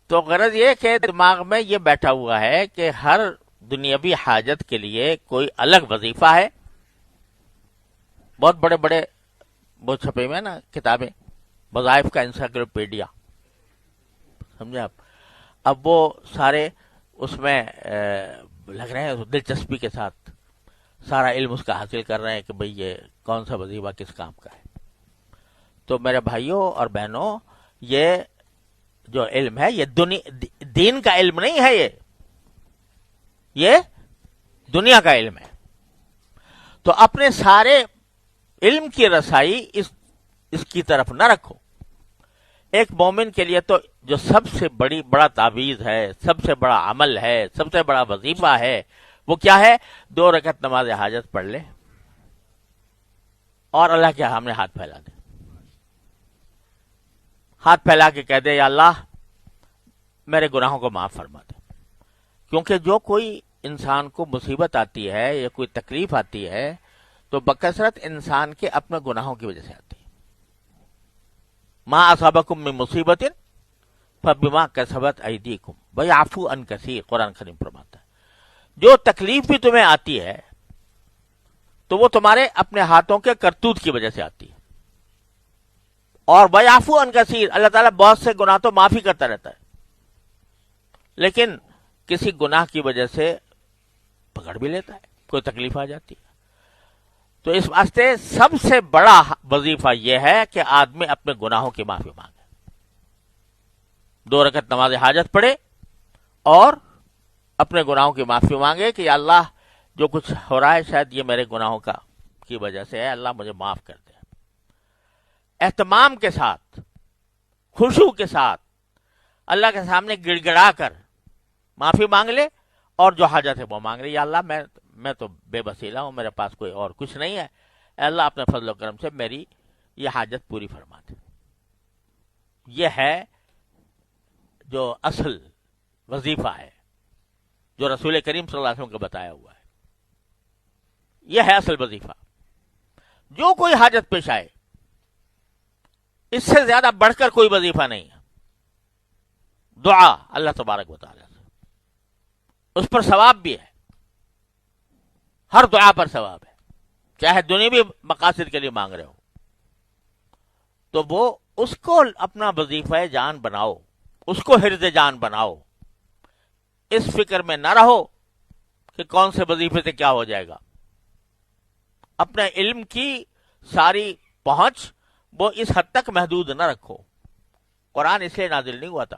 تو غرض یہ کہ دماغ میں یہ بیٹھا ہوا ہے کہ ہر دنیاوی حاجت کے لیے کوئی الگ وظیفہ ہے. بہت بڑے بڑے وہ چھپے ہوئے نا کتابیں، وظائف کا انسائکلوپیڈیا، سمجھے آپ. اب وہ سارے اس میں لگ رہے ہیں دلچسپی کے ساتھ سارا علم اس کا حاصل کر رہے ہیں کہ بھئی یہ کون سا وظیفہ کس کام کا ہے. تو میرے بھائیوں اور بہنوں، یہ جو علم ہے یہ دین کا علم نہیں ہے، یہ دنیا کا علم ہے. تو اپنے سارے علم کی رسائی اس کی طرف نہ رکھو. ایک مومن کے لیے تو جو سب سے بڑا تعویذ ہے، سب سے بڑا عمل ہے، سب سے بڑا وظیفہ ہے، وہ کیا ہے؟ 2 رکعت نماز حاجت پڑھ لے اور اللہ کے سامنے ہاتھ پھیلا دے. ہاتھ پھیلا کے کہہ دے یا اللہ میرے گناہوں کو معاف فرما دے. کیونکہ جو کوئی انسان کو مصیبت آتی ہے یا کوئی تکلیف آتی ہے تو بکثرت انسان کے اپنے گناہوں کی وجہ سے آتی ہے. ما اصابکم من مصیبت فبما کسبت ایدیکم ویعفو عن کثیر، قرآن کریم فرماتا ہے جو تکلیف بھی تمہیں آتی ہے تو وہ تمہارے اپنے ہاتھوں کے کرتوت کی وجہ سے آتی ہے. اور ویعفو عن کثیر، اللہ تعالیٰ بہت سے گناہ تو معافی کرتا رہتا ہے، لیکن کسی گناہ کی وجہ سے پکڑ بھی لیتا ہے، کوئی تکلیف آ جاتی ہے. تو اس واسطے سب سے بڑا وظیفہ یہ ہے کہ آدمی اپنے گناہوں کی معافی مانگے، 2 رکعت نماز حاجت پڑھے اور اپنے گناہوں کی معافی مانگے کہ یا اللہ جو کچھ ہو رہا ہے شاید یہ میرے گناہوں کی وجہ سے ہے، اللہ مجھے معاف کر دے. اہتمام کے ساتھ، خشوع کے ساتھ اللہ کے سامنے گڑ گڑا کر معافی مانگ لے اور جو حاجت ہے وہ مانگ لے. یا اللہ میں تو بے وسیلہ ہوں، میرے پاس کوئی اور کچھ نہیں ہے، اے اللہ اپنے فضل و کرم سے میری یہ حاجت پوری فرما دے. یہ ہے جو اصل وظیفہ ہے جو رسول کریم صلی اللہ علیہ وسلم کا بتایا ہوا ہے. یہ ہے اصل وظیفہ. جو کوئی حاجت پیش آئے اس سے زیادہ بڑھ کر کوئی وظیفہ نہیں ہے. دعا اللہ تبارک و تعالی سے، اس پر ثواب بھی ہے، ہر دعا پر ثواب ہے، چاہے دنیاوی مقاصد کے لیے مانگ رہے ہو. تو وہ اس کو اپنا وظیفہ جان بناؤ، اس کو حرز جان بناؤ. اس فکر میں نہ رہو کہ کون سے وظیفے سے کیا ہو جائے گا. اپنے علم کی ساری پہنچ وہ اس حد تک محدود نہ رکھو. قرآن اس لیے نازل نہیں ہوا تھا.